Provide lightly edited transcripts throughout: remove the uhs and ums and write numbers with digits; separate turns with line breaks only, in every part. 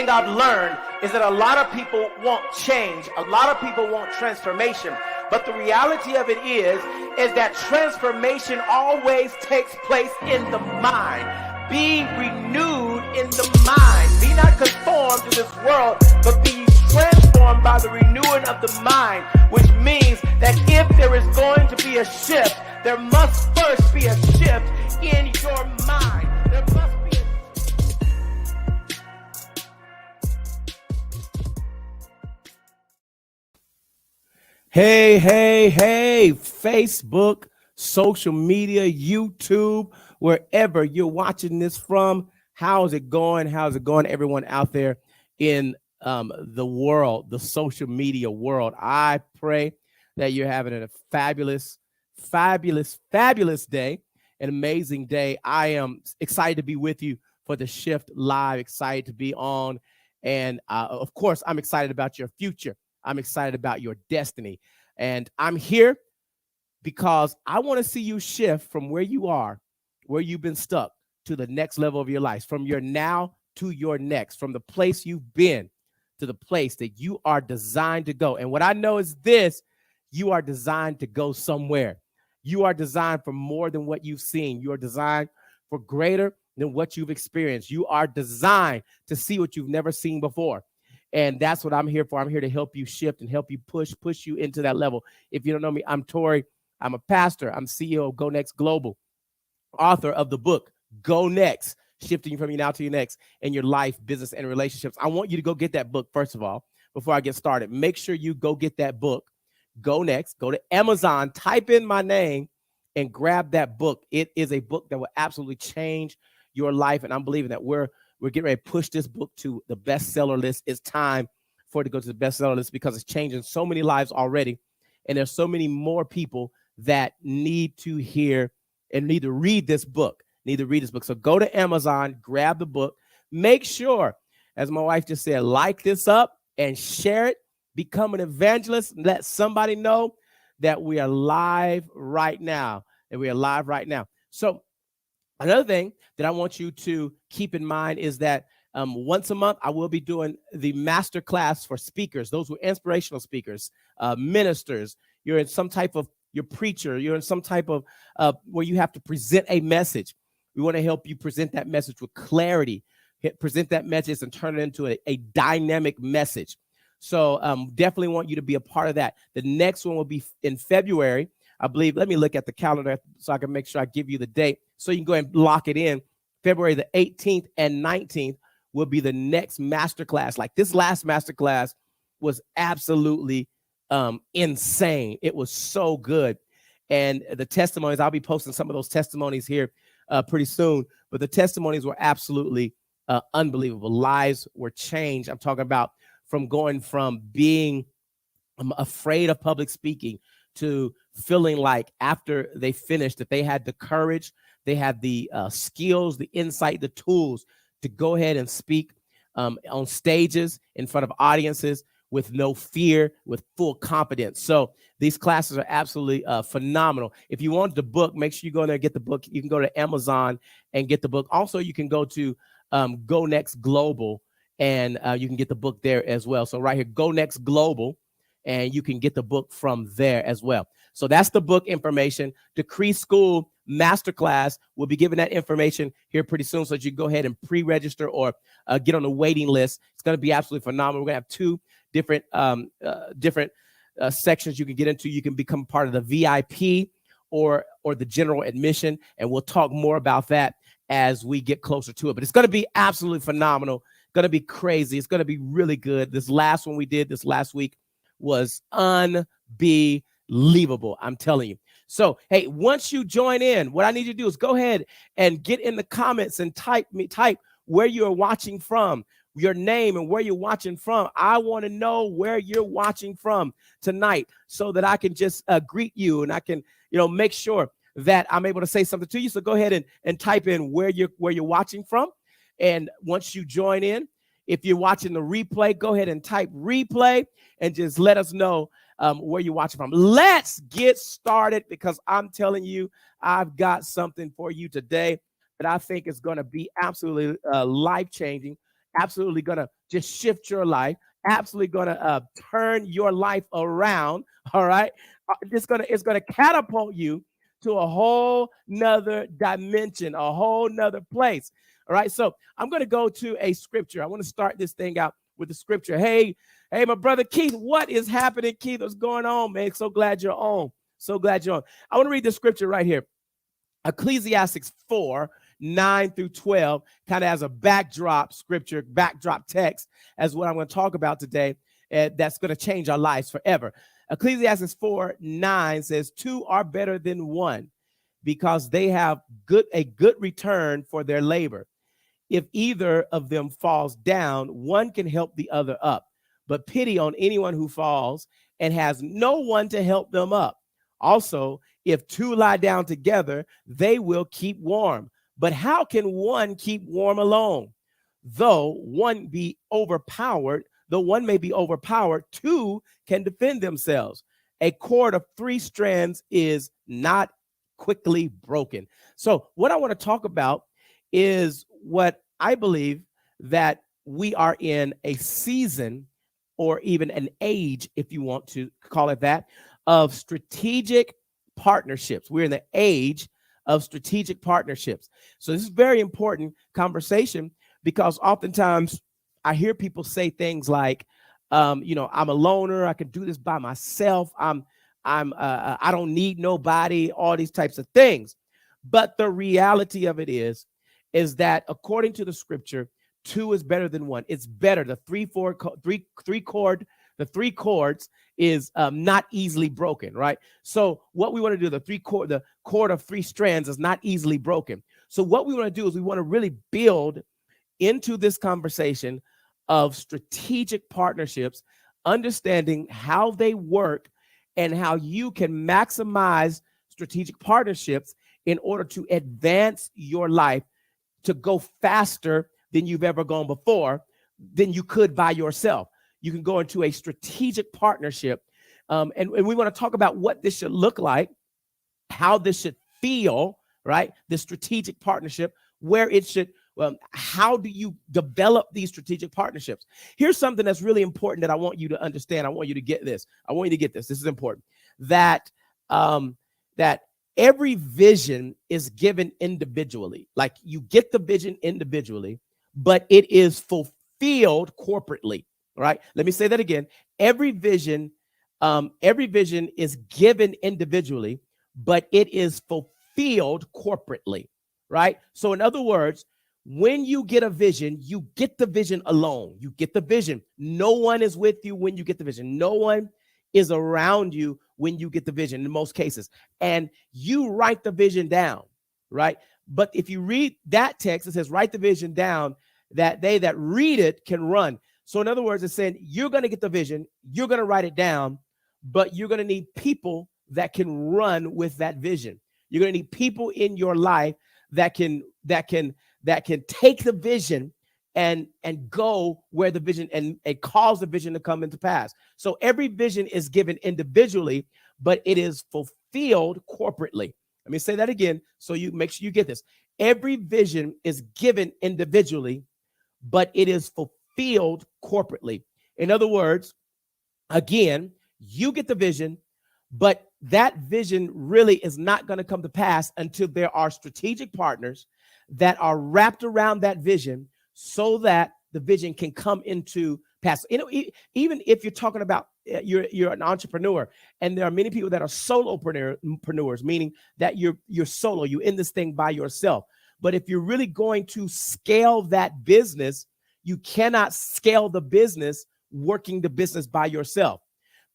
thing I've learned is that a lot of people want change. A lot of people want transformation. But the reality of it is that transformation always takes place in the mind. Be renewed in the mind. Be not conformed to this world, but be transformed by the renewing of the mind, which means that if there is going to be a shift, there must first be a shift in your mind. There must be a Hey, Facebook, social media, YouTube, wherever you're watching this from. How's it going? How's it going, everyone out there in the world, the social media world? I pray that you're having a fabulous day, an amazing day. I am excited to be with you for the Shift Live, excited to be on. And of course, I'm excited about your future. I'm excited about your destiny. And I'm here because I want to see you shift from where you are, where you've been stuck, to the next level of your life, from your now to your next, from the place you've been to the place that you are designed to go. And what I know is this: you are designed to go somewhere. You are designed for more than what you've seen. You are designed for greater than what you've experienced. You are designed to see what you've never seen before. And that's what I'm here for. I'm here to help you shift and help you push you into that level. If you don't know me, I'm Tori. I'm a pastor. I'm CEO of Go Next Global, author of the book, Go Next, Shifting From You Now to Your Next in Your Life, Business, and Relationships. I want you to go get that book, first of all, before I get started. Make sure you go get that book, Go Next. Go to Amazon, type in my name, and grab that book. It is a book that will absolutely change your life, and I'm believing that we're getting ready to push this book to the bestseller list. It's time for it to go to the bestseller list because it's changing so many lives already. And there's so many more people that need to hear and need to read this book, So go to Amazon, grab the book. Make sure, as my wife just said, like this up and share it. Become an evangelist. Let somebody know that we are live right now. So another thing that I want you to keep in mind is that once a month, I will be doing the master class for speakers, those who are inspirational speakers, ministers. You're in some type of, you're preacher, you're in some type of where you have to present a message. We want to help you present that message with clarity, present that message and turn it into a dynamic message. So definitely want you to be a part of that. The next one will be in February, I believe. Let me look at the calendar so I can make sure I give you the date so you can go ahead and lock it in. February the 18th and 19th will be the next masterclass. Like, this last masterclass was absolutely insane. It was so good. And the testimonies, I'll be posting some of those testimonies here pretty soon. But the testimonies were absolutely unbelievable. Lives were changed. I'm talking about from going from being afraid of public speaking to feeling like after they finished that they had the courage, they had the skills, the insight, the tools to go ahead and speak on stages in front of audiences with no fear, with full confidence. So these classes are absolutely phenomenal. If you want the book, make sure you go there and get the book. You can go to Amazon and get the book. Also, you can go to Go Next Global, and you can get the book there as well. So right here, Go Next Global, and you can get the book from there as well. So that's the book information. The Cree School Masterclass, will be giving that information here pretty soon, so that you can go ahead and pre-register or get on the waiting list. It's going to be absolutely phenomenal. We're going to have two different sections you can get into. You can become part of the VIP or the general admission, and we'll talk more about that as we get closer to it. But it's going to be absolutely phenomenal. Going to be crazy. It's going to be really good. This last one we did this last week was unbelievable, I'm telling you. So, hey, once you join in, what I need you to do is go ahead and get in the comments and type where you're watching from, your name and where you're watching from. I want to know where you're watching from tonight so that I can just greet you, and I can, make sure that I'm able to say something to you. So go ahead and type in where you're watching from. And once you join in, if you're watching the replay, go ahead and type replay and just let us know where you're watching from. Let's get started, because I'm telling you, I've got something for you today that I think is going to be absolutely life-changing absolutely going to just shift your life, absolutely going to turn your life around. All right. It's going to catapult you to a whole nother dimension, a whole nother place. All right. So I'm going to go to a scripture. I want to start this thing out with the scripture. Hey, my brother Keith, what is happening, Keith? What's going on, man? So glad you're on. So glad you're on. I want to read the scripture right here. Ecclesiastes 4:9-12, kind of as a backdrop scripture, backdrop text, as what I'm going to talk about today. That's going to change our lives forever. Ecclesiastes 4:9 says, two are better than one because they have a good return for their labor. If either of them falls down, one can help the other up. But pity on anyone who falls and has no one to help them up. Also, if two lie down together, they will keep warm. But how can one keep warm alone? Though one may be overpowered, two can defend themselves. A cord of 3 strands is not quickly broken. So what I want to talk about is what I believe that we are in a season, or even an age, if you want to call it that, of strategic partnerships. We're in the age of strategic partnerships. So this is very important conversation, because oftentimes I hear people say things like, I'm a loner. I can do this by myself. I don't need nobody, all these types of things. But the reality of it is that according to the scripture, 2 is better than 1. It's better. The three chords is not easily broken, right? So what we want to do, the cord of 3 strands is not easily broken. So what we want to do is we want to really build into this conversation of strategic partnerships, understanding how they work and how you can maximize strategic partnerships in order to advance your life, to go faster than you've ever gone before, than you could by yourself. You can go into a strategic partnership. And we want to talk about what this should look like, how this should feel, right? The strategic partnership, where it should, how do you develop these strategic partnerships? Here's something that's really important that I want you to understand. I want you to get this. This is important. That every vision is given individually. Like, you get the vision individually, but it is fulfilled corporately. All right. Let me say that again. Every vision is given individually, but it is fulfilled corporately. Right. So in other words, when you get a vision, you get the vision alone. You get the vision. No one is with you when you get the vision. No one is around you when you get the vision in most cases. And you write the vision down, right? But if you read that text, it says, write the vision down that they that read it can run. So in other words, it's saying you're going to get the vision, you're going to write it down, but you're going to need people that can run with that vision. You're going to need people in your life that can take the vision and go where the vision and cause the vision to come into pass. So every vision is given individually, but it is fulfilled corporately. Let me say that again, so you make sure you get this. Every vision is given individually, but it is fulfilled corporately. In other words, again, you get the vision, but that vision really is not going to come to pass until there are strategic partners that are wrapped around that vision, so that the vision can come into pass. Even if you're talking about you're an entrepreneur, and there are many people that are solopreneurs, meaning that you're solo, you're in this thing by yourself. But if you're really going to scale that business, you cannot scale the business working the business by yourself,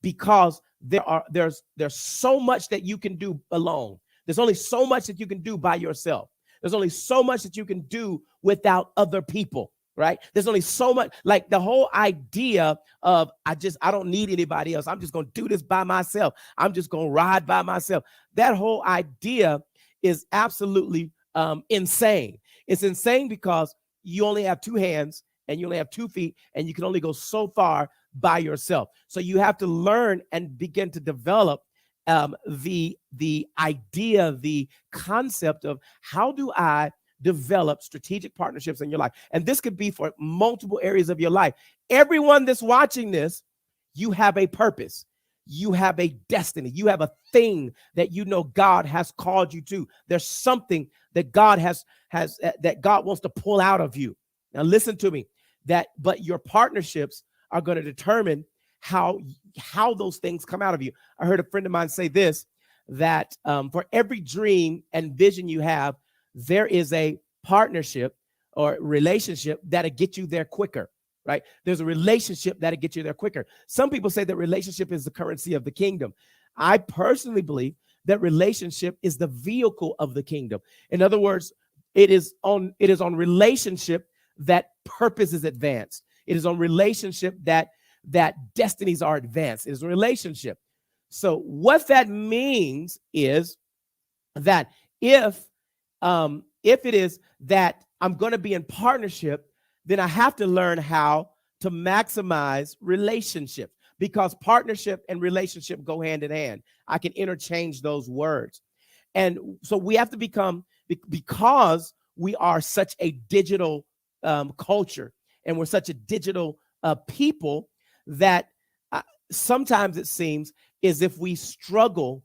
because there's so much that you can do alone. There's only so much that you can do by yourself. There's only so much that you can do without other people, right? There's only so much, like the whole idea of, I don't need anybody else. I'm just going to do this by myself. I'm just going to ride by myself. That whole idea is absolutely insane. It's insane because you only have 2 hands and you only have 2 feet, and you can only go so far by yourself. So you have to learn and begin to develop the idea, the concept of, how do I develop strategic partnerships in your life. And this could be for multiple areas of your life. Everyone that's watching this, you have a purpose. You have a destiny. You have a thing that you know God has called you to. There's something that God has that God wants to pull out of you. Now listen to me. But your partnerships are going to determine how those things come out of you. I heard a friend of mine say this, that for every dream and vision you have, there is a partnership or relationship that'll get you there quicker, right? There's a relationship that'll get you there quicker. Some people say that relationship is the currency of the kingdom. I personally believe that relationship is the vehicle of the kingdom. In other words, it is on relationship that purpose is advanced. It is on relationship that destinies are advanced. It is a relationship. So what that means is that if it is that I'm going to be in partnership, then I have to learn how to maximize relationships, because partnership and relationship go hand in hand. I can interchange those words. And so we have to become, because we are such a digital culture, and we're such a digital people, that sometimes it seems as if we struggle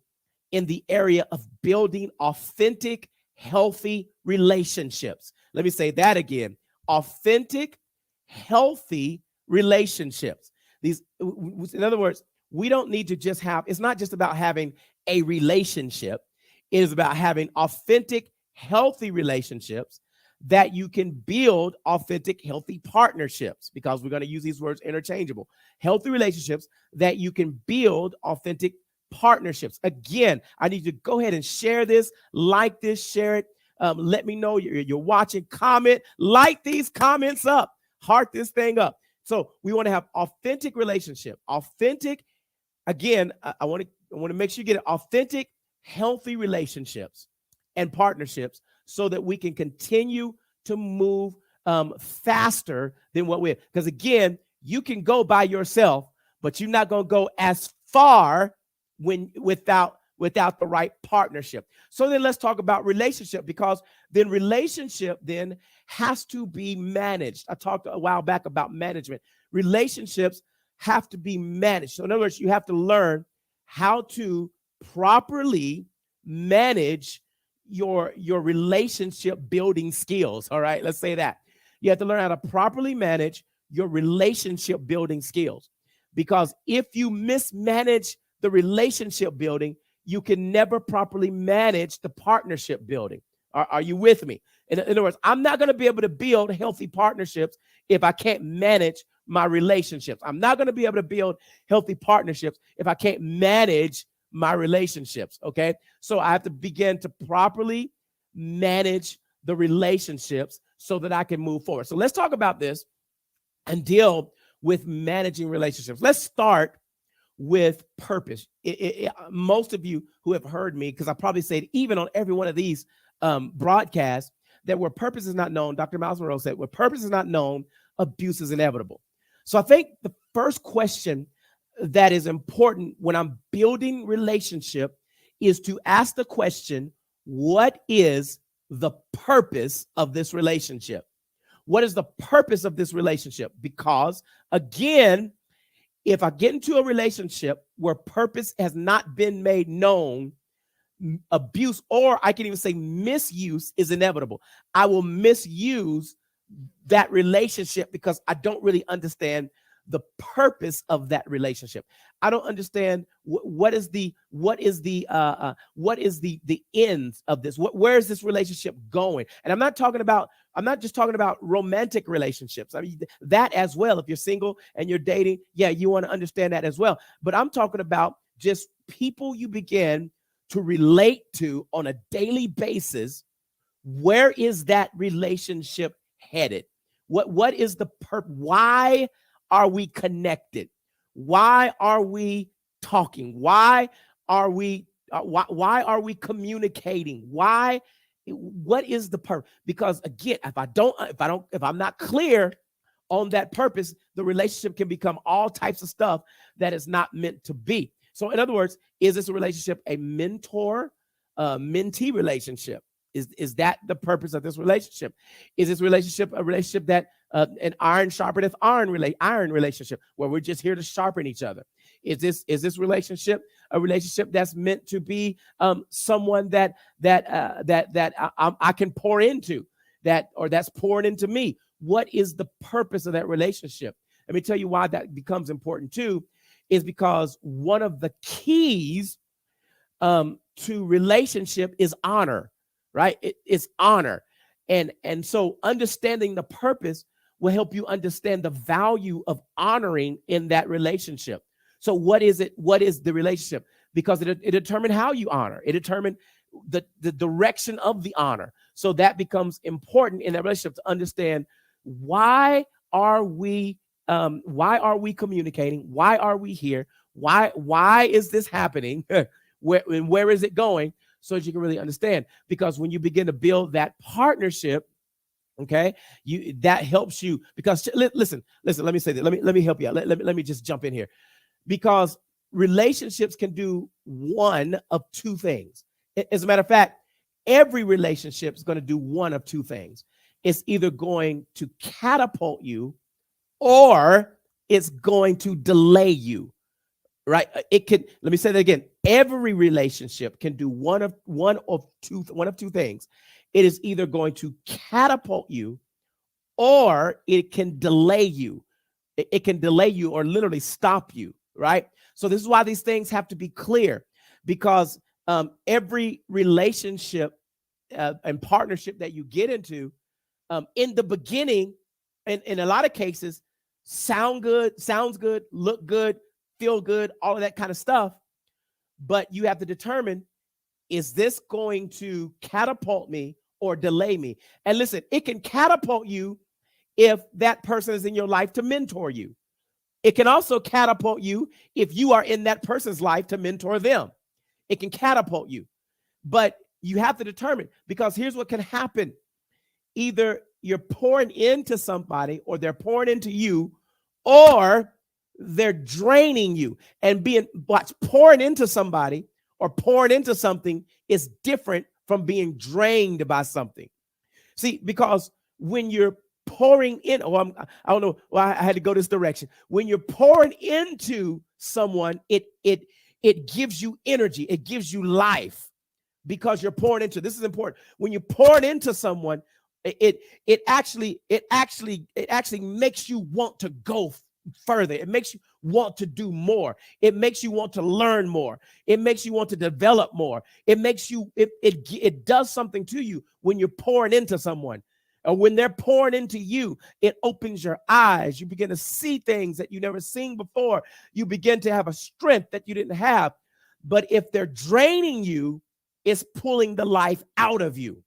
in the area of building authentic, healthy relationships. Let me say that again. Authentic, healthy relationships. In other words, we don't need to just have, it's not just about having a relationship. It is about having authentic, healthy relationships that you can build authentic, healthy partnerships, because we're going to use these words interchangeable. Healthy relationships that you can build authentic partnerships. Again, I need you to go ahead and share this, like this, share it. Let me know you're watching, comment, light these comments up, heart this thing up. So we want to have authentic relationship, authentic. Again, I want to make sure you get it, authentic, healthy relationships and partnerships, so that we can continue to move faster than what we're. Because again, you can go by yourself, but you're not going to go as far without the right partnership. So then let's talk about relationship, because then relationship then has to be managed. I talked a while back about management. Relationships have to be managed. So in other words, you have to learn how to properly manage your relationship building skills. All right, let's say that. You have to learn how to properly manage your relationship building skills, because if you mismanage the relationship building, you can never properly manage the partnership building. Are you with me? In other words, I'm not going to be able to build healthy partnerships if I can't manage my relationships. I'm not going to be able to build healthy partnerships if I can't manage my relationships. Okay. So I have to begin to properly manage the relationships so that I can move forward. So let's talk about this and deal with managing relationships. Let's start with purpose. Most of you who have heard me, because I probably said even on every one of these broadcasts, that where purpose is not known, Dr. Miles Monroe said, where purpose is not known, abuse is inevitable. So I think the first question that is important when I'm building relationship is to ask the question, what is the purpose of this relationship? What is the purpose of this relationship? Because again, if I get into a relationship where purpose has not been made known, abuse, or I can even say misuse, is inevitable. I will misuse that relationship because I don't really understand the purpose of that relationship. I don't understand what is the ends of this. Where is this relationship going? And I'm not just talking about romantic relationships. I mean, that as well. If you're single and you're dating, yeah, you want to understand that as well. But I'm talking about just people you begin to relate to on a daily basis. Where is that relationship headed? What is the purpose? Why are we connected? Why are we talking? Why are we communicating? What is the purpose? Because again, if I'm not clear on that purpose, the relationship can become all types of stuff that is not meant to be. So in other words, is this a relationship a mentor, mentee relationship? Is that the purpose of this relationship? Is this relationship a relationship that an iron sharpeneth iron relationship where we're just here to sharpen each other? Is this relationship a relationship that's meant to be someone that I can pour into, or that's pouring into me? What is the purpose of that relationship? Let me tell you why that becomes important too, is because one of the keys to relationship is honor, right? It's honor. And so understanding the purpose will help you understand the value of honoring in that relationship. So what is it? What is the relationship? Because it determines how you honor. It determines the direction of the honor. So that becomes important in that relationship to understand why are we communicating? Why are we here? Why is this happening? Where is it going? So that you can really understand. Because when you begin to build that partnership, okay, that helps you. Because listen, let me say that. Let me help you out. Let me just jump in here. Because relationships can do one of two things. As a matter of fact, every relationship is going to do one of two things. It's either going to catapult you or it's going to delay you, right? Let me say that again. Every relationship can do one of two things. It is either going to catapult you or it can delay you. It can delay you or literally stop you, right? So this is why these things have to be clear, because every relationship and partnership that you get into in the beginning, and in a lot of cases, sounds good, look good, feel good, all of that kind of stuff. But you have to determine, is this going to catapult me or delay me? And listen, it can catapult you if that person is in your life to mentor you. It can also catapult you if you are in that person's life to mentor them. It can catapult you. But you have to determine, because here's what can happen. Either you're pouring into somebody or they're pouring into you, or they're draining you. And pouring into somebody or pouring into something is different from being drained by something. See, because when you're pouring in, I don't know why I had to go this direction. When you're pouring into someone, it gives you energy. It gives you life, because you're pouring into. This is important. When you're pouring into someone, it actually makes you want to go further. It makes you want to do more. It makes you want to learn more. It makes you want to develop more. It makes you, it does something to you when you're pouring into someone. Or when they're pouring into you, it opens your eyes. You begin to see things that you never seen before. You begin to have a strength that you didn't have. But if they're draining you, it's pulling the life out of you.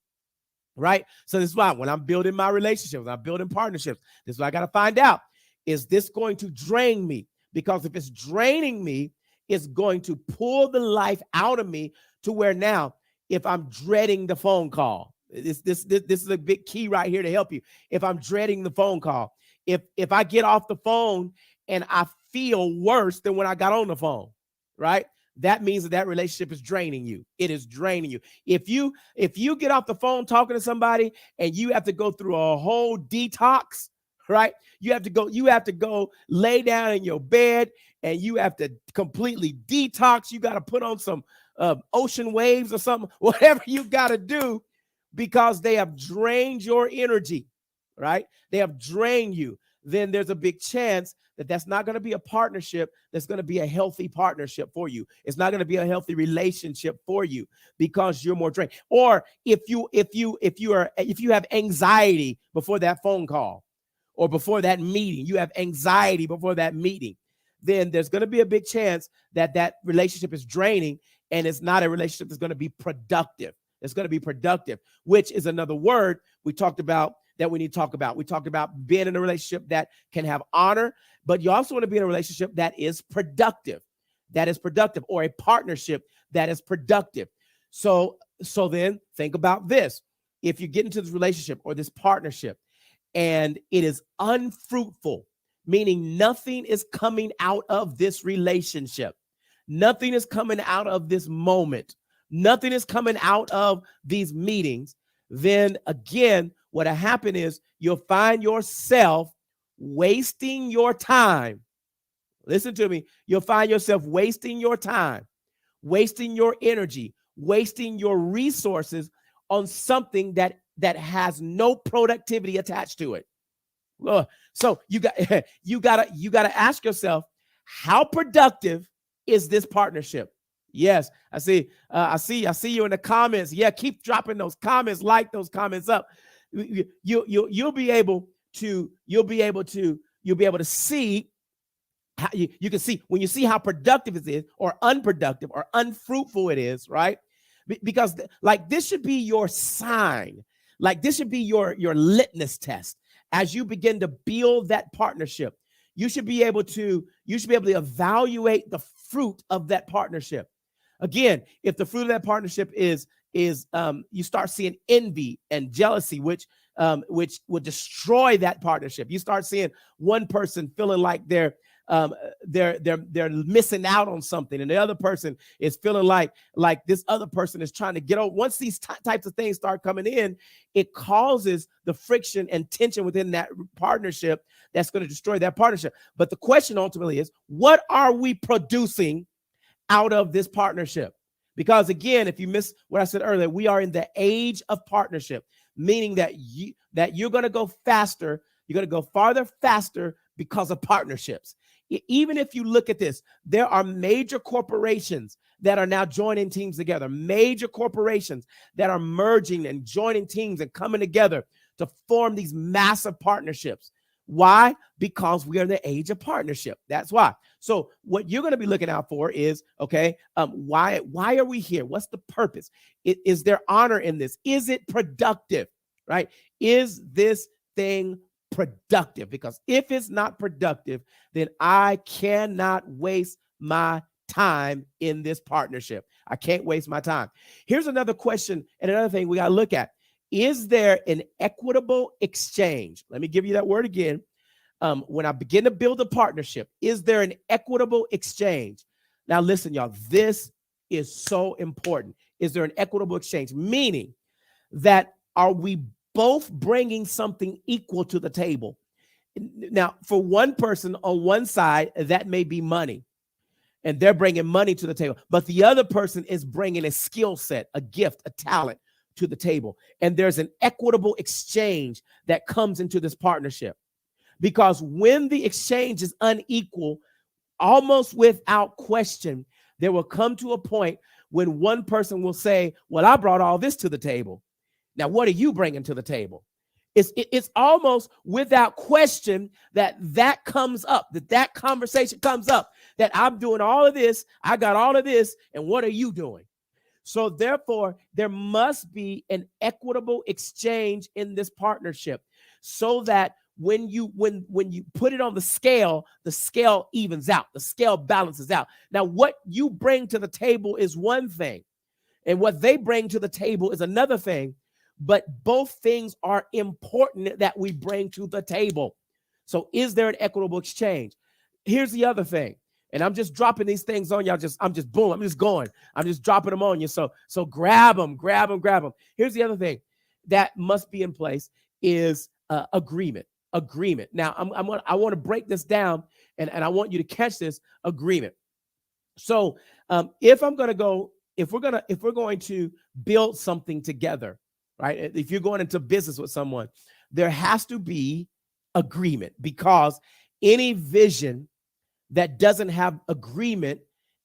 Right? So this is why when I'm building my relationships, I'm building partnerships, this is what I got to find out. Is this going to drain me? Because if it's draining me, it's going to pull the life out of me to where now, if I'm dreading the phone call, this is a big key right here to help you. If I'm dreading the phone call, if I get off the phone and I feel worse than when I got on the phone, right? That means that relationship is draining you. It is draining you. If you get off the phone talking to somebody and you have to go through a whole detox, right? You have to go lay down in your bed and you have to completely detox. You got to put on some ocean waves or something, whatever you got to do, because they have drained your energy, right? They have drained you. Then there's a big chance that that's not going to be a partnership that's going to be a healthy partnership for you. It's not going to be a healthy relationship for you, because you're more drained. Or if you have anxiety before that phone call or before that meeting, you have anxiety before that meeting, then there's going to be a big chance that that relationship is draining, and it's not a relationship that's going to be productive. It's going to be productive, which is another word we talked about that we need to talk about. We talked about being in a relationship that can have honor, but you also want to be in a relationship that is productive, or a partnership that is productive. So then think about this. If you get into this relationship or this partnership and it is unfruitful, meaning nothing is coming out of this relationship, nothing is coming out of this moment, nothing is coming out of these meetings, then again, what'll happen is you'll find yourself wasting your time. Listen to me. You'll find yourself wasting your time, wasting your energy, wasting your resources on something that has no productivity attached to it. So you gotta ask yourself, how productive is this partnership? Yes, I see you in the comments. Yeah, keep dropping those comments, like those comments up. You'll be able to see how you can see when you see how productive it is or unproductive or unfruitful it is, right? Because like this should be your sign. Like this should be your litmus test as you begin to build that partnership. You should be able to evaluate the fruit of that partnership. Again, if the fruit of that partnership is you start seeing envy and jealousy, which would destroy that partnership. You start seeing one person feeling like they're missing out on something, and the other person is feeling like this other person is trying to get over. Once these types of things start coming in, it causes the friction and tension within that partnership that's going to destroy that partnership. But the question ultimately is, what are we producing out of this partnership? Because again, if you missed what I said earlier, we are in the age of partnership, meaning that you're going to go faster, you're going to go farther faster because of partnerships. Even if you look at this, there are major corporations that are now joining teams together, major corporations that are merging and joining teams and coming together to form these massive partnerships. Why? Because we are in the age of partnership. That's why. So what you're going to be looking out for is, okay, why are we here? What's the purpose? Is there honor in this? Is it productive, right? Is this thing productive? Because if it's not productive, then I cannot waste my time in this partnership. I can't waste my time. Here's another question and another thing we got to look at. Is there an equitable exchange? Let me give you that word again. When I begin to build a partnership, is there an equitable exchange? Now, listen, y'all, this is so important. Is there an equitable exchange? Meaning that are we both bringing something equal to the table? Now, for one person on one side, that may be money, and they're bringing money to the table. But the other person is bringing a skill set, a gift, a talent to the table. And there's an equitable exchange that comes into this partnership. Because when the exchange is unequal, almost without question, there will come to a point when one person will say, well, I brought all this to the table. Now, what are you bringing to the table? It's almost without question that comes up, that conversation comes up, that I'm doing all of this, I got all of this, and what are you doing? So therefore, there must be an equitable exchange in this partnership so that when you put it on the scale evens out, the scale balances out. Now, what you bring to the table is one thing, and what they bring to the table is another thing, but both things are important that we bring to the table. So is there an equitable exchange? Here's the other thing. And I'm just dropping these things on y'all. I'm just going. I'm just dropping them on you. So grab them. Here's the other thing that must be in place is agreement. Now I want to break this down, and I want you to catch this agreement. So if we're going to build something together, right? If you're going into business with someone, there has to be agreement, because any vision that doesn't have agreement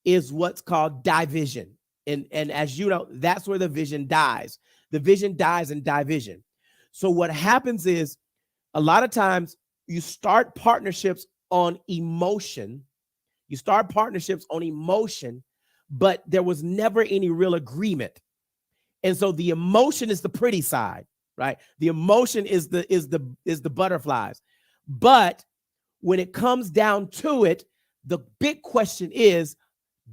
is what's called division. And as you know, that's where the vision dies. The vision dies in division. So what happens is a lot of times you start partnerships on emotion. But there was never any real agreement. And so the emotion is the pretty side, right? The emotion is the butterflies. But when it comes down to it, the big question is,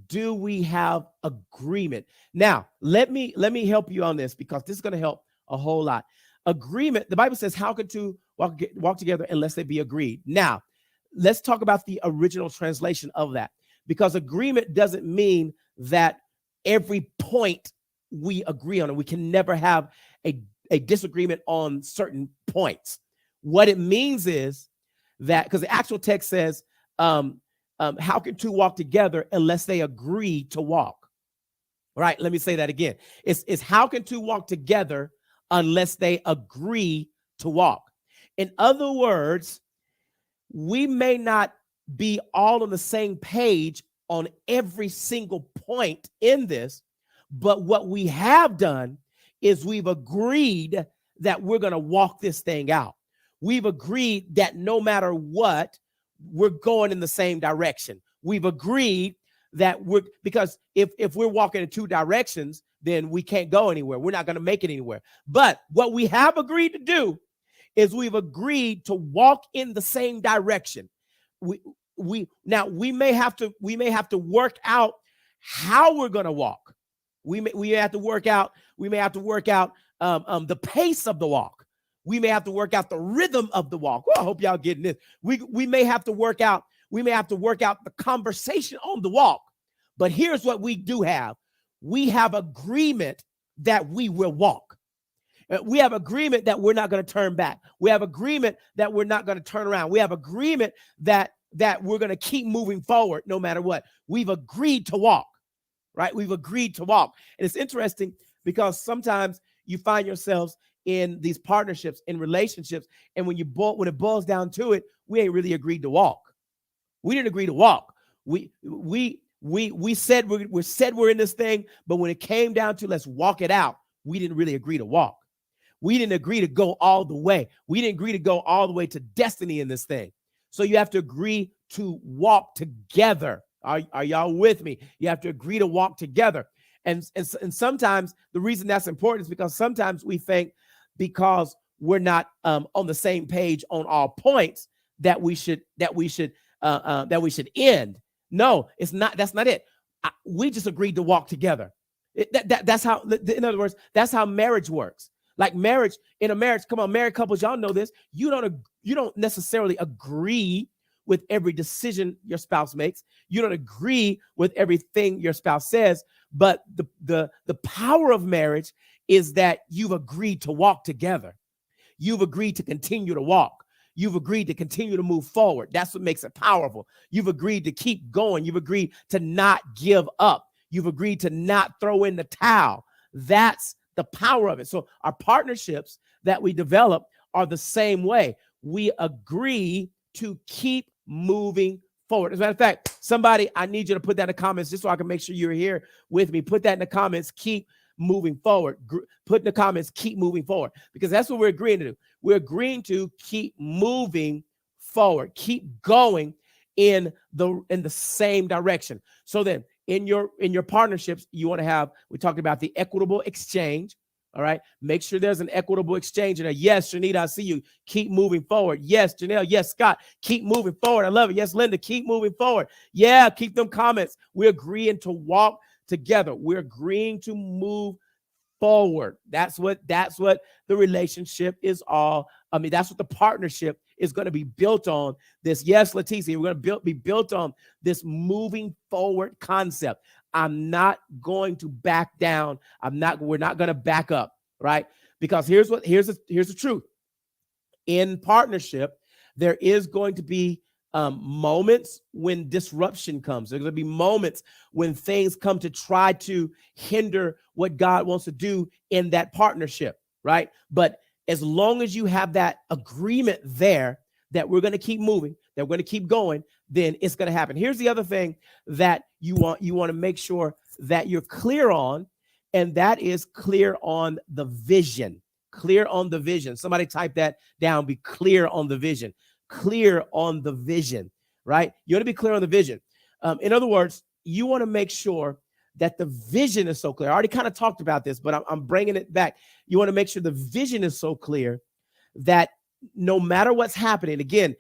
do we have agreement? Now, let me help you on this, because this is going to help a whole lot. Agreement, the Bible says, how could two walk together unless they be agreed? Now, let's talk about the original translation of that, because agreement doesn't mean that every point we agree on it. We can never have a disagreement on certain points. What it means is that, because the actual text says, how can two walk together unless they agree to walk? All right, let me say that again. It's how can two walk together unless they agree to walk? In other words, we may not be all on the same page on every single point in this, but what we have done is we've agreed that we're going to walk this thing out. We've agreed that no matter what, we're going in the same direction. We've agreed that because if we're walking in two directions, then we can't go anywhere. We're not going to make it anywhere. But what we have agreed to do is we've agreed to walk in the same direction. We may have to work out how we're going to walk. We may have to work out the pace of the walk. We may have to work out the rhythm of the walk. Well, I hope y'all getting this. We may have to work out the conversation on the walk. But here's what we do have. We have agreement that we will walk. We have agreement that we're not going to turn back. We have agreement that we're not going to turn around. We have agreement that we're going to keep moving forward no matter what. We've agreed to walk, right? We've agreed to walk. And it's interesting because sometimes you find yourselves in these partnerships, in relationships, and when it boils down to it, we ain't really agreed to walk. We didn't agree to walk. We said we're in this thing, but when it came down to let's walk it out, we didn't really agree to walk. We didn't agree to go all the way. We didn't agree to go all the way to destiny in this thing. So you have to agree to walk together. Are y'all with me? You have to agree to walk together. And sometimes the reason that's important is because sometimes we think because we're not on the same page on all points that we should end. No, it's not. That's not it. We just agreed to walk together. That's how. In other words, that's how marriage works. Like in a marriage, come on, married couples, y'all know this. You don't necessarily agree with every decision your spouse makes. You don't agree with everything your spouse says. But the power of marriage is that you've agreed to walk together. You've agreed to continue to walk. You've agreed to continue to move forward. That's what makes it powerful. You've agreed to keep going. You've agreed to not give up. You've agreed to not throw in the towel. That's the power of it. So our partnerships that we develop are the same way. We agree to keep moving forward. As a matter of fact, somebody, I need you to put that in the comments just so I can make sure you're here with me. Put that in the comments. Keep moving forward. Put in the comments, keep moving forward, because that's what we're agreeing to do. We're agreeing to keep moving forward, keep going in the same direction. So then in your partnerships, you want to have, we talked about the equitable exchange. All right. Make sure there's an equitable exchange in there. Yes, Shanita, I see you. Keep moving forward. Yes, Janelle. Yes, Scott. Keep moving forward. I love it. Yes, Linda. Keep moving forward. Yeah, keep them comments. We're agreeing to walk together. We're agreeing to move forward. That's what the relationship is all. I mean, that's what the partnership is going to be built on. This, yes, Leticia, we're going to be built on this moving forward concept. I'm not going to back down. We're not going to back up, right? Because here's the truth. In partnership, there is going to be moments when disruption comes. There's going to be moments when things come to try to hinder what God wants to do in that partnership, right? But as long as you have that agreement there that we're going to keep moving, that we're going to keep going, then it's going to happen. Here's the other thing that you want to make sure that you're clear on, and that is clear on the vision. Clear on the vision. Somebody type that down. Be clear on the vision. Clear on the vision, right? You want to be clear on the vision. In other words, you want to make sure that the vision is so clear. I already kind of talked about this, but I'm bringing it back. You want to make sure the vision is so clear that no matter what's happening, again,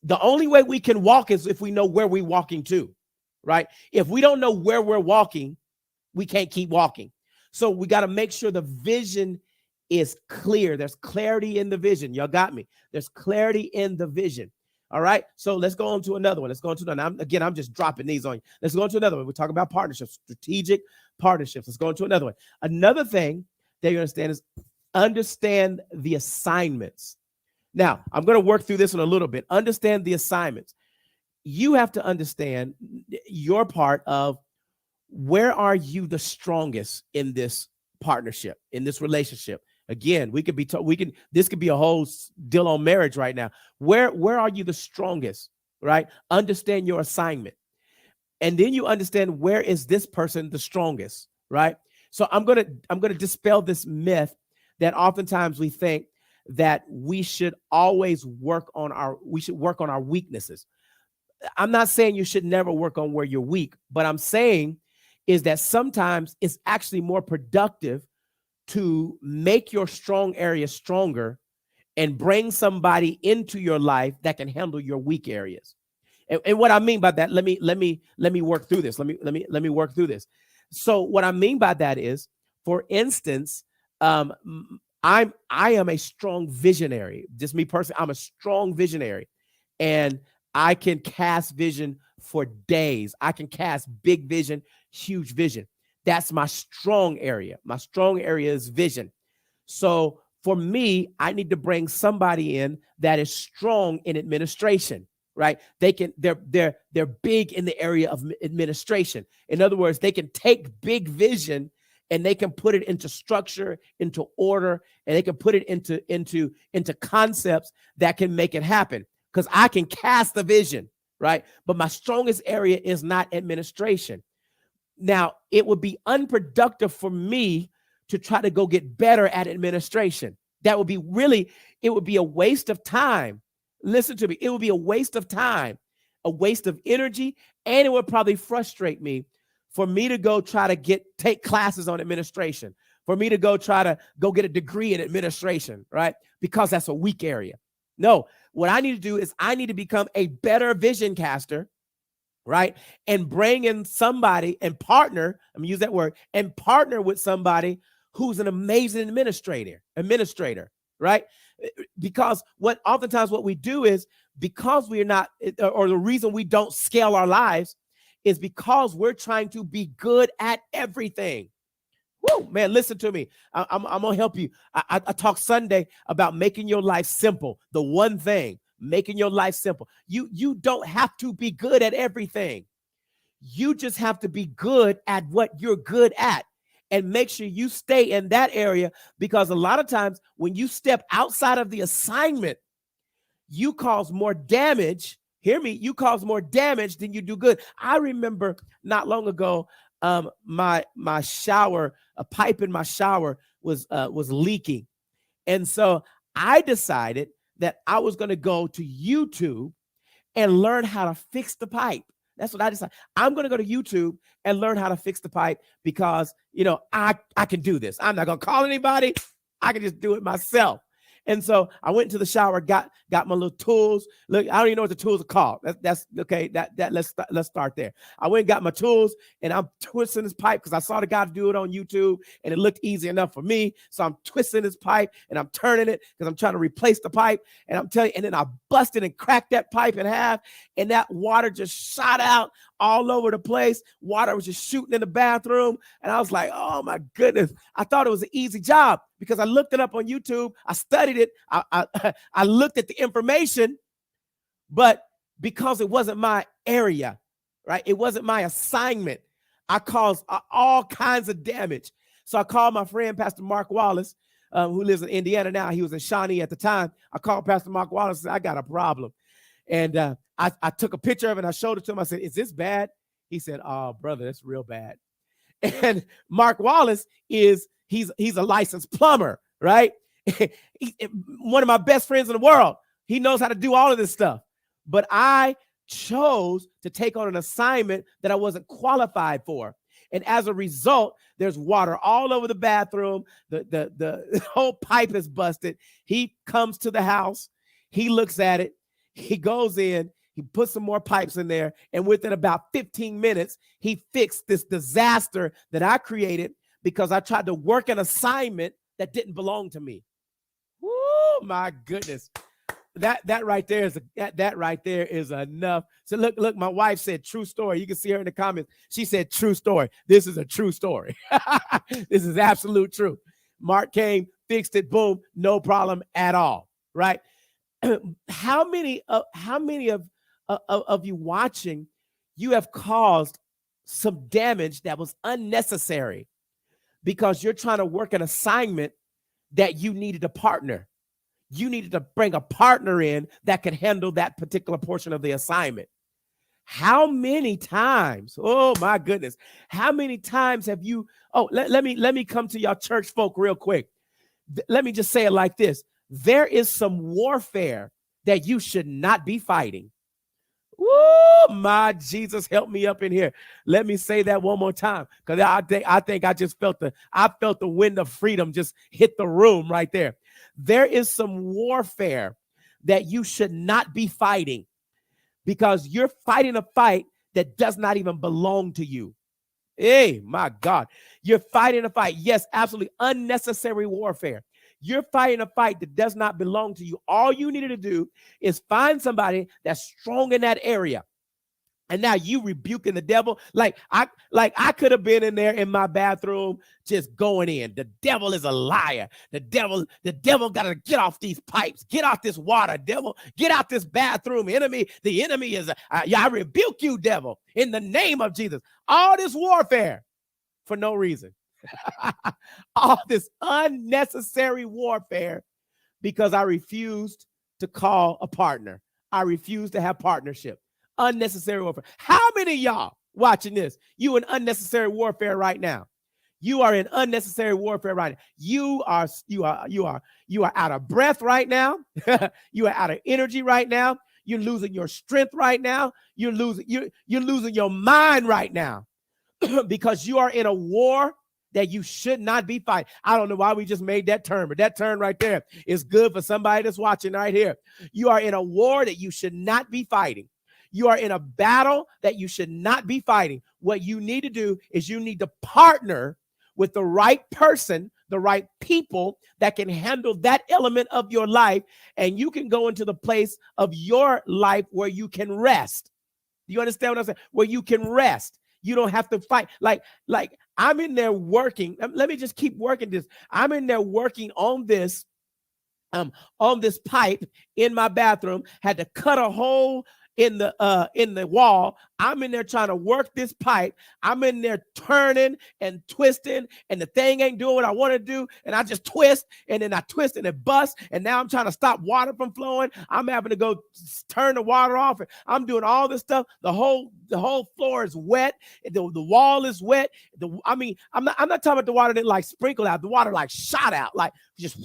the only way we can walk is if we know where we're walking to, right? If we don't know where we're walking, we can't keep walking. So we got to make sure the vision is clear. There's clarity in the vision. Y'all got me. There's clarity in the vision. All right. So let's go on to another one. Let's go on to another. I'm just dropping these on you. Let's go on to another one. We're talking about partnerships, strategic partnerships. Let's go on to another one. Another thing that you understand is understand the assignments. Now, I'm going to work through this one a little bit. Understand the assignments. You have to understand your part of where are you the strongest in this partnership, in this relationship. Again, this could be a whole deal on marriage right now. Where are you the strongest, right? Understand your assignment. And then you understand where is this person the strongest, right? So I'm going to dispel this myth that oftentimes we think that we should always work on our weaknesses. I'm not saying you should never work on where you're weak, but I'm saying is that sometimes it's actually more productive to make your strong area stronger and bring somebody into your life that can handle your weak areas. And what I mean by that, let me work through this. Let me work through this. So what I mean by that is, for instance, I am a strong visionary. Just me personally, I'm a strong visionary, and I can cast vision for days. I can cast big vision, huge vision. That's my strong area. My strong area is vision. So for me, I need to bring somebody in that is strong in administration, right? They're big in the area of administration. In other words, they can take big vision and they can put it into structure, into order, and they can put it into concepts that can make it happen. Because I can cast the vision, right? But my strongest area is not administration. Now, it would be unproductive for me to try to go get better at administration. It would be a waste of time. Listen to me. It would be a waste of time, a waste of energy, and it would probably frustrate me for me to go try to take classes on administration, for me to go try to go get a degree in administration, right? Because that's a weak area. No, what I need to do is I need to become a better vision caster, right? And bring in somebody and partner, I'm gonna use that word, and partner with somebody who's an amazing administrator, right? Because oftentimes what we do is, because we're not, or the reason we don't scale our lives is because we're trying to be good at everything. Whoa, man, listen to me. I'm going to help you. I talked Sunday about making your life simple. The one thing, making your life simple. You don't have to be good at everything. You just have to be good at what you're good at, and make sure you stay in that area, because a lot of times when you step outside of the assignment, you cause more damage. Hear me. You cause more damage than you do good. I remember not long ago, my shower, a pipe in my shower was leaking. And so I decided that I was going to go to YouTube and learn how to fix the pipe. That's what I decided. I'm going to go to YouTube and learn how to fix the pipe, because, I can do this. I'm not going to call anybody. I can just do it myself. And so I went into the shower, got my little tools. Look, I don't even know what the tools are called. That's okay. Let's start there. I went and got my tools, and I'm twisting this pipe because I saw the guy do it on YouTube, and it looked easy enough for me. So I'm twisting this pipe and I'm turning it because I'm trying to replace the pipe. And I'm telling you, and then I busted and cracked that pipe in half, and that water just shot out all over the place. Water was just shooting in the bathroom. And I was like, oh my goodness. I thought it was an easy job because I looked it up on YouTube. I studied it. I looked at the information, but because it wasn't my area, right? It wasn't my assignment. I caused all kinds of damage. So I called my friend, Pastor Mark Wallace, who lives in Indiana now. He was in Shawnee at the time. I called Pastor Mark Wallace and said, I got a problem. And I took a picture of it and I showed it to him. I said, is this bad? He said, oh, brother, that's real bad. And Mark Wallace he's a licensed plumber, right? One of my best friends in the world. He knows how to do all of this stuff. But I chose to take on an assignment that I wasn't qualified for. And as a result, there's water all over the bathroom. The whole pipe is busted. He comes to the house. He looks at it. He goes in. He puts some more pipes in there. And within about 15 minutes, he fixed this disaster that I created because I tried to work an assignment that didn't belong to me. Woo, my goodness. that right there is that right there is enough. So look, my wife said true story. You can see her in the comments. She said true story. This is a true story. This is absolute truth. Mark came, fixed it, boom, no problem at all. Right? How many of you watching, you have caused some damage that was unnecessary because you're trying to work an assignment that you needed a partner. You needed to bring a partner in that could handle that particular portion of the assignment. How many times, oh my goodness, how many times have you, let me come to y'all church folk real quick. Let me just say it like this. There is some warfare that you should not be fighting. Woo, my Jesus, help me up in here. Let me say that one more time, because I think I just felt the wind of freedom just hit the room right there. There is some warfare that you should not be fighting because you're fighting a fight that does not even belong to you. Hey, my God, you're fighting a fight. Yes, absolutely unnecessary warfare. You're fighting a fight that does not belong to you. All you needed to do is find somebody that's strong in that area. And now you rebuking the devil. Like I could have been in there in my bathroom just going in. The devil is a liar. The devil got to get off these pipes. Get off this water, devil. Get out this bathroom. Enemy. The enemy is, I rebuke you, devil, in the name of Jesus. All this warfare for no reason. All this unnecessary warfare because I refused to call a partner. I refused to have partnership. Unnecessary warfare. How many of y'all watching this? You in unnecessary warfare right now. You are in unnecessary warfare right now. You are out of breath right now. You are out of energy right now. You're losing your strength right now. You're losing your mind right now because you are in a war that you should not be fighting. I don't know why we just made that turn, but that turn right there is good for somebody that's watching right here. You are in a war that you should not be fighting. You are in a battle that you should not be fighting. What you need to do is you need to partner with the right person, the right people that can handle that element of your life, and you can go into the place of your life where you can rest. Do you understand what I'm saying? Where you can rest. You don't have to fight. Like I'm in there working. Let me just keep working this. I'm in there working on this pipe in my bathroom. Had to cut a hole in the wall. I'm in there trying to work this pipe. I'm in there turning and twisting, and the thing ain't doing what I want to do. And I just twist, and then I twist and it busts. And now I'm trying to stop water from flowing. I'm having to go turn the water off. And I'm doing all this stuff. The whole floor is wet. The wall is wet. I'm not talking about the water that like sprinkled out. The water like shot out, like just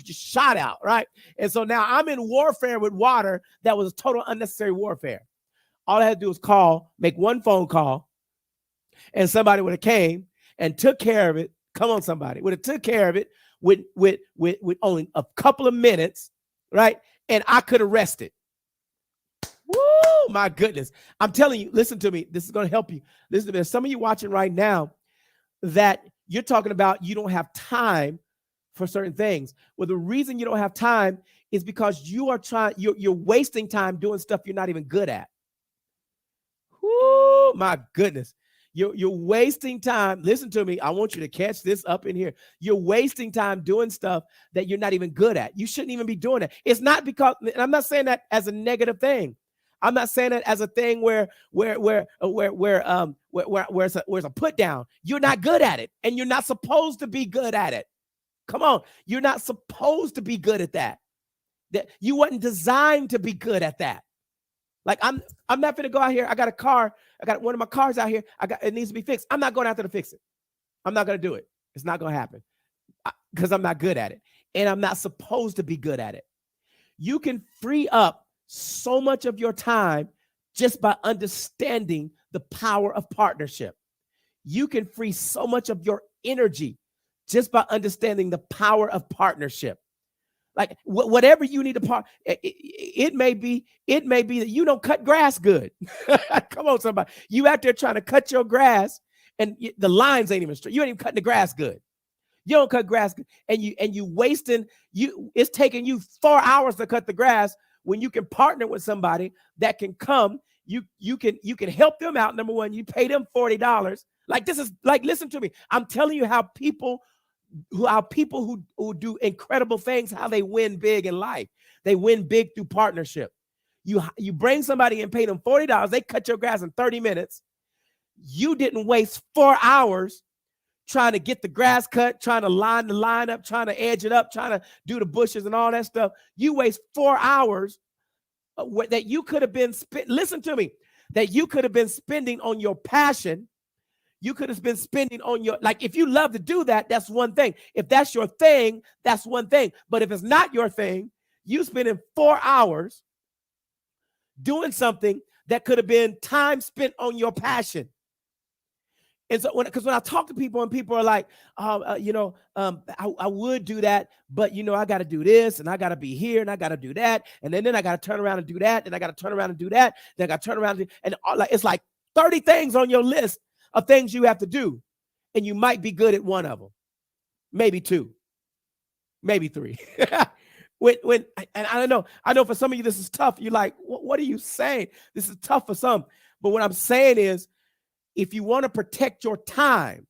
shot out, right? And so now I'm in warfare with water that was total unnecessary warfare. All I had to do was make one phone call, and somebody would have came and took care of it. Come on, somebody would have took care of it with only a couple of minutes, right? And I could have rested. Woo, my goodness. I'm telling you, listen to me. This is going to help you. Listen to me. There's some of you watching right now that you're talking about you don't have time for certain things. Well, the reason you don't have time is because you're wasting time doing stuff you're not even good at. Whoo, my goodness. You're wasting time. Listen to me. I want you to catch this up in here. You're wasting time doing stuff that you're not even good at. You shouldn't even be doing it. It's not because, and I'm not saying that as a negative thing. I'm not saying that as a thing where it's a put down. You're not good at it, and you're not supposed to be good at it. Come on, you're not supposed to be good at that. That you wasn't designed to be good at that. Like I'm not gonna go out here. I got a car. I got one of my cars out here. It needs to be fixed. I'm not going out there to fix it. I'm not gonna do it. It's not gonna happen because I'm not good at it, and I'm not supposed to be good at it. You can free up so much of your time just by understanding the power of partnership. You can free so much of your energy just by understanding the power of partnership. Like whatever you need to part, it may be that you don't cut grass good. Come on, somebody. You out there trying to cut your grass and the lines ain't even straight. You ain't even cutting the grass good. You don't cut grass, and you wasting it's taking you 4 hours to cut the grass when you can partner with somebody that can come. You can help them out. Number one, you pay them $40. Like, this is like, listen to me. I'm telling you how people who do incredible things, how they win big in life. They win big through partnership. You bring somebody and pay them $40. They cut your grass in 30 minutes. You didn't waste 4 hours trying to get the grass cut, trying to line the line up, trying to edge it up, trying to do the bushes and all that stuff. You waste 4 hours that you could have been listen to me, that you could have been spending on your passion. You could have been spending on your, like, if you love to do that, that's one thing. If that's your thing, that's one thing. But if it's not your thing, you spending 4 hours doing something that could have been time spent on your passion. And so because when I talk to people and people are like, I would do that, but I got to do this and I got to be here and I got to do that. And then I got to turn around and do that. And I got to turn around and do that. Then I got to turn around and it's like 30 things on your list of things you have to do. And you might be good at one of them, maybe two, maybe three. And I know for some of you, this is tough. You're like, what are you saying? This is tough for some. But what I'm saying is, if you want to protect your time,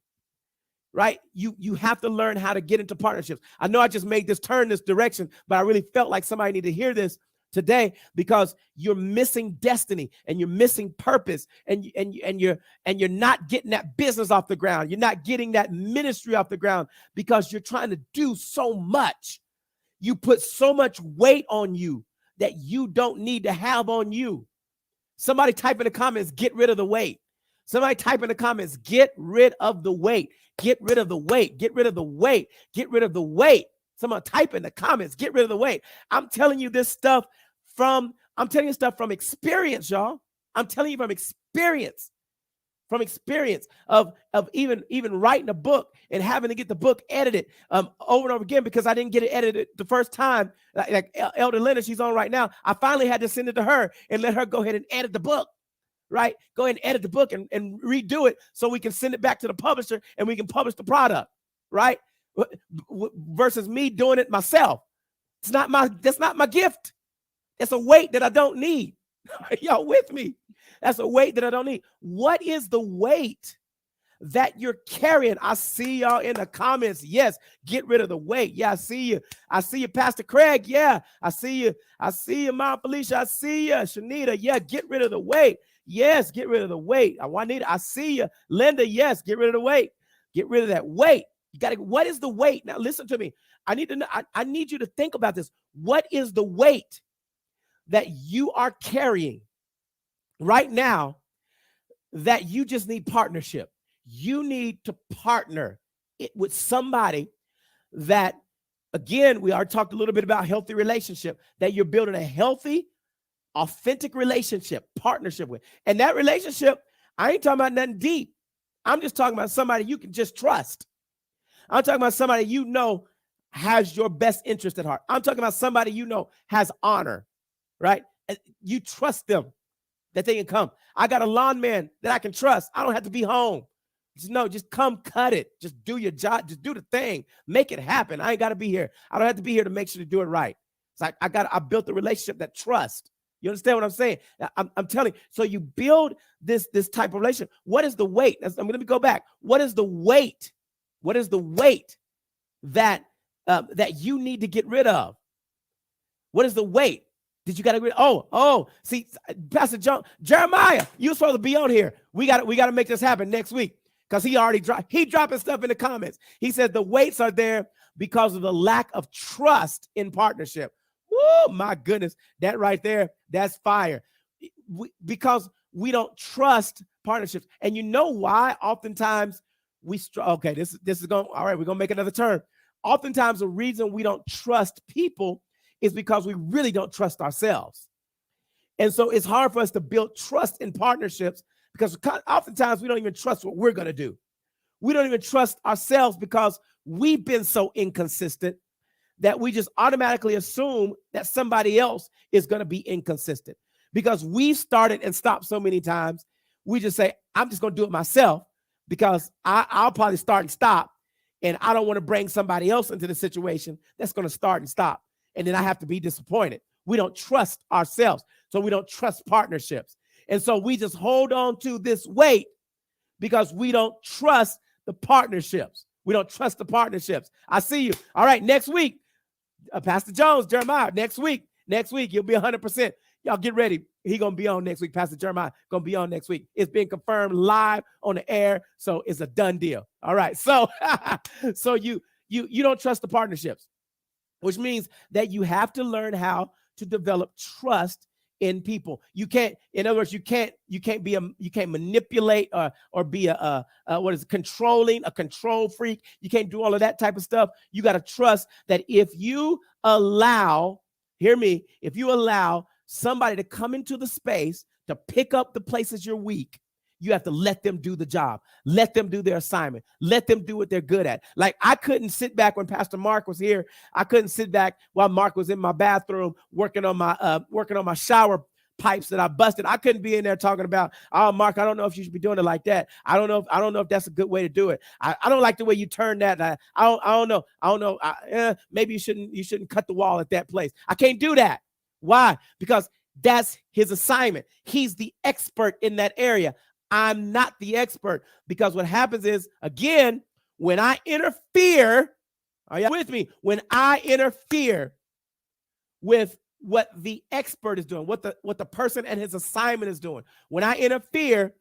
right, you have to learn how to get into partnerships. I know I just made this turn this direction, but I really felt like somebody needed to hear this today, because you're missing destiny and you're missing purpose, and you're not getting that business off the ground. You're not getting that ministry off the ground because you're trying to do so much. You put so much weight on you that you don't need to have on you. Somebody type in the comments, get rid of the weight. Somebody type in the comments, get rid of the weight. Get rid of the weight. Get rid of the weight. Get rid of the weight. Someone type in the comments, get rid of the weight. I'm telling you this stuff from experience, y'all. I'm telling you from experience. From experience of even writing a book and having to get the book edited over and over again, because I didn't get it edited the first time. Like Elder Linda, she's on right now. I finally had to send it to her and let her go ahead and edit the book. Right? Go ahead and edit the book and redo it so we can send it back to the publisher and we can publish the product, right? Versus me doing it myself. That's not my gift. It's a weight that I don't need. Y'all with me? That's a weight that I don't need. What is the weight that you're carrying? I see y'all in the comments. Yes, get rid of the weight. Yeah, I see you. I see you, Pastor Craig. Yeah, I see you. I see you, Mom Felicia. I see you, Shanita. Yeah, get rid of the weight. Yes, get rid of the weight. Juanita, I see you. Linda, yes, get rid of the weight. Get rid of that weight. You got to. What is the weight? Now, listen to me. I need to know. I need you to think about this. What is the weight that you are carrying right now that you just need partnership? You need to partner it with somebody that, again, we already talked a little bit about healthy relationship, that you're building a healthy, authentic relationship, partnership with. And that relationship, I ain't talking about nothing deep. I'm just talking about somebody you can just trust. I'm talking about somebody has your best interest at heart. I'm talking about somebody has honor, right? And you trust them that they can come. I got a lawn man that I can trust. I don't have to be home. Just come cut it. Just do your job. Just do the thing. Make it happen. I ain't got to be here. I don't have to be here to make sure to do it right. It's like I built a relationship that trust. You understand what I'm saying? I'm telling you. So you build this type of relationship. What is the weight? I'm going to go back. What is the weight? What is the weight that you need to get rid of? What is the weight? Did you got to get rid of? Oh, see, Pastor Jeremiah, you're supposed to be on here. We got to make this happen next week, because he already dropping stuff in the comments. He said the weights are there because of the lack of trust in partnership. Oh, my goodness. That right there, that's fire. Because we don't trust partnerships. And you know why? Oftentimes this is going, all right, we're going to make another turn. Oftentimes the reason we don't trust people is because we really don't trust ourselves. And so it's hard for us to build trust in partnerships, because oftentimes we don't even trust what we're going to do. We don't even trust ourselves because we've been so inconsistent that we just automatically assume that somebody else is going to be inconsistent. Because we started and stopped so many times, we just say, I'm just going to do it myself, because I'll probably start and stop, And I don't want to bring somebody else into the situation that's going to start and stop. And then I have to be disappointed. We don't trust ourselves. So we don't trust partnerships. And so we just hold on to this weight because we don't trust the partnerships. We don't trust the partnerships. I see you. All right, next week, Pastor Jones, Jeremiah, next week, you'll be 100%. Y'all get ready. He going to be on next week. Pastor Jeremiah going to be on next week. It's been confirmed live on the air, so it's a done deal. All right, so so you don't trust the partnerships, which means that you have to learn how to develop trust in people. You can't, in other words, you can't manipulate or be a controlling, a control freak. You can't do all of that type of stuff. You got to trust that if you allow, hear me, if you allow somebody to come into the space to pick up the places you're weak, you have to let them do the job. Let them do their assignment. Let them do what they're good at. Like, I couldn't sit back when Pastor Mark was here. I couldn't sit back while Mark was in my bathroom working on my shower pipes that I busted. I couldn't be in there talking about, oh, Mark, I don't know if you should be doing it like that. I don't know if that's a good way to do it. I don't like the way you turn that. I don't know. Maybe you shouldn't cut the wall at that place. I can't do that. Why? Because that's his assignment. He's the expert in that area. I'm not the expert, because what happens is, again, when I interfere, are you with me? When I interfere with what the expert is doing, what the person and his assignment is doing, when I interfere,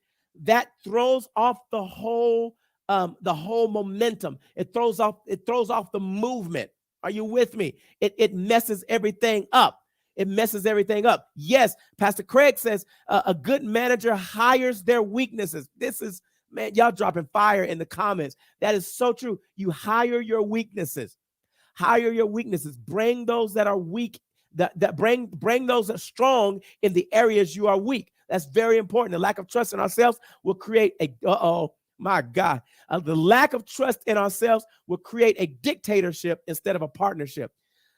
that throws off the whole momentum. It throws off the movement. Are you with me? It messes everything up. It messes everything up. Yes, Pastor Craig says a good manager hires their weaknesses. This is, man, y'all dropping fire in the comments. That is so true. You hire your weaknesses. Hire your weaknesses. Bring those that are weak, that bring those that are strong in the areas you are weak. That's very important. The lack of trust in ourselves will create the lack of trust in ourselves will create a dictatorship instead of a partnership.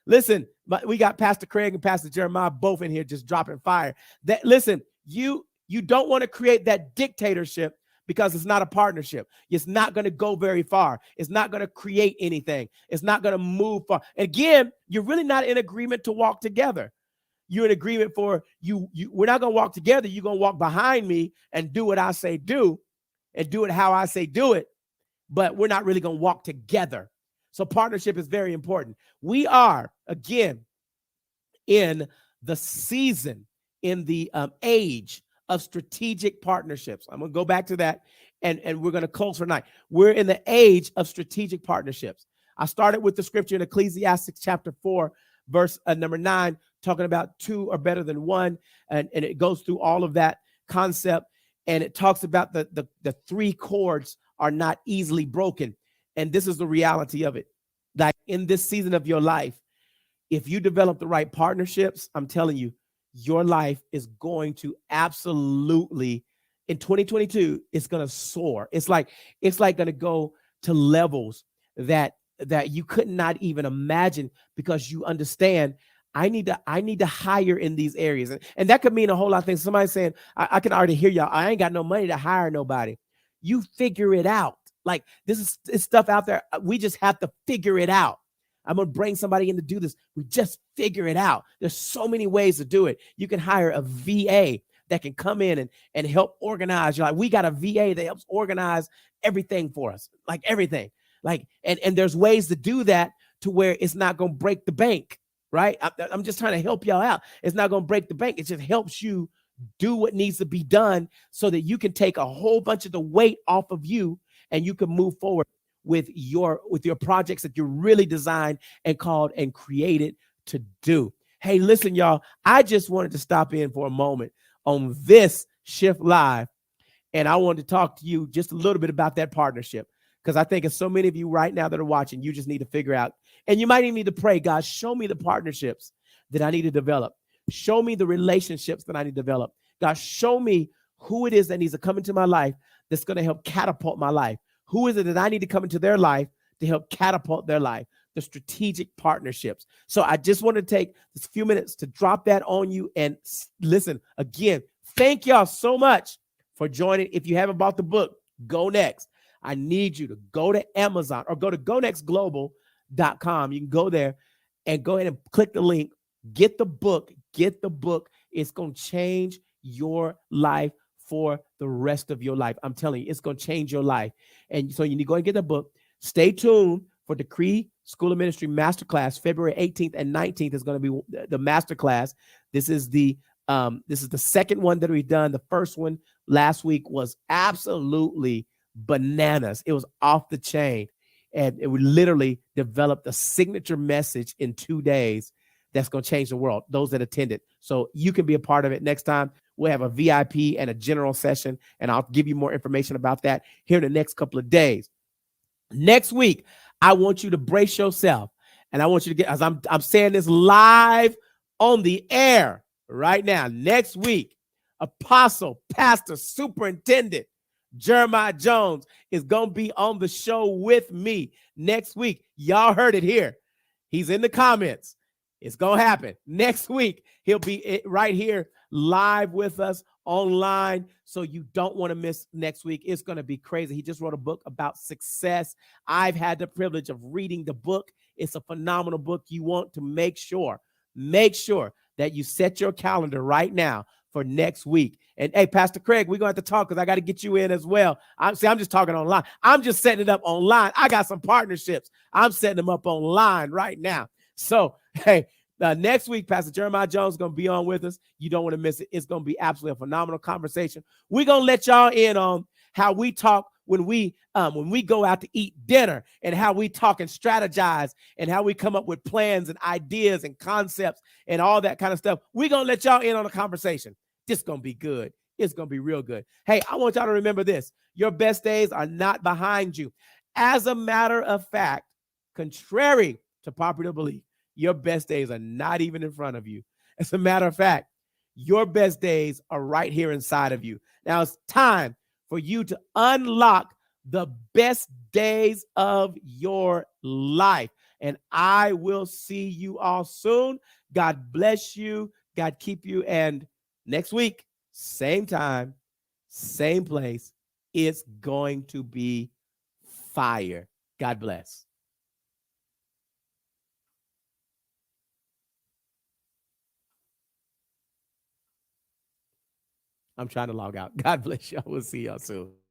Listen, we got Pastor Craig and Pastor Jeremiah both in here just dropping fire. Listen, you don't want to create that dictatorship, because it's not a partnership. It's not going to go very far. It's not going to create anything. It's not going to move far. Again, you're really not in agreement to walk together. You're in agreement for you. We're not going to walk together. You're going to walk behind me and do what I say do, and do it how I say do it. But we're not really going to walk together. So partnership is very important. We are, again, in the season, in the age of strategic partnerships. I'm going to go back to that, and we're going to close for tonight. We're in the age of strategic partnerships. I started with the scripture in Ecclesiastes chapter 4, verse number 9, talking about two are better than one, and it goes through all of that concept, and it talks about the three chords are not easily broken. And this is the reality of it. Like, in this season of your life, if you develop the right partnerships, I'm telling you, your life is going to absolutely, in 2022, it's going to soar. It's like going to go to levels that you could not even imagine, because you understand, I need to hire in these areas. And that could mean a whole lot of things. Somebody saying, I can already hear y'all, I ain't got no money to hire nobody. You figure it out. Like, it's stuff out there. We just have to figure it out. I'm going to bring somebody in to do this. We just figure it out. There's so many ways to do it. You can hire a VA that can come in and help organize. You're like, we got a VA that helps organize everything for us, like everything. Like, and there's ways to do that to where it's not going to break the bank, right? I'm just trying to help y'all out. It's not going to break the bank. It just helps you do what needs to be done so that you can take a whole bunch of the weight off of you, and you can move forward with your projects that you're really designed and called and created to do. Hey, listen, y'all, I just wanted to stop in for a moment on this Shift Live, and I wanted to talk to you just a little bit about that partnership, because I think it's so many of you right now that are watching, you just need to figure out, and you might even need to pray, God, show me the partnerships that I need to develop. Show me the relationships that I need to develop. God, show me who it is that needs to come into my life that's going to help catapult my life. Who is it that I need to come into their life to help catapult their life? The strategic partnerships. So I just want to take this few minutes to drop that on you. And listen, again, thank y'all so much for joining. If you haven't bought the book, go next. I need you to go to Amazon or go to gonextglobal.com. You can go there and go ahead and click the link. Get the book. Get the book. It's going to change your life for the rest of your life. I'm telling you, it's going to change your life. And so you need to go and get the book. Stay tuned for the Cree School of Ministry Masterclass. February 18th and 19th is going to be the masterclass. This is the second one that we've done. The first one last week was absolutely bananas. It was off the chain. And we literally developed a signature message in 2 days that's going to change the world, those that attended. So you can be a part of it. Next time, we'll have a VIP and a general session, and I'll give you more information about that here in the next couple of days. Next week, I want you to brace yourself, and I want you to get, as I'm saying this live on the air right now. Next week, Apostle, Pastor, Superintendent Jeremiah Jones is going to be on the show with me next week. Y'all heard it here. He's in the comments. It's going to happen. Next week, he'll be right here live with us online. So you don't want to miss next week. It's going to be crazy. He just wrote a book about success. I've had the privilege of reading the book. It's a phenomenal book. You want to make sure that you set your calendar right now for next week. And hey, Pastor Craig, we're going to have to talk because I got to get you in as well. I'm just talking online. I'm just setting it up online. I got some partnerships. I'm setting them up online right now. So, hey, next week, Pastor Jeremiah Jones is going to be on with us. You don't want to miss it. It's going to be absolutely a phenomenal conversation. We're going to let y'all in on how we talk when we go out to eat dinner, and how we talk and strategize, and how we come up with plans and ideas and concepts and all that kind of stuff. We're going to let y'all in on a conversation. This is going to be good. It's going to be real good. Hey, I want y'all to remember this. Your best days are not behind you. As a matter of fact, contrary to popular belief, your best days are not even in front of you. As a matter of fact, your best days are right here inside of you. Now it's time for you to unlock the best days of your life. And I will see you all soon. God bless you. God keep you. And next week, same time, same place, it's going to be fire. God bless. I'm trying to log out. God bless y'all. We'll see y'all soon.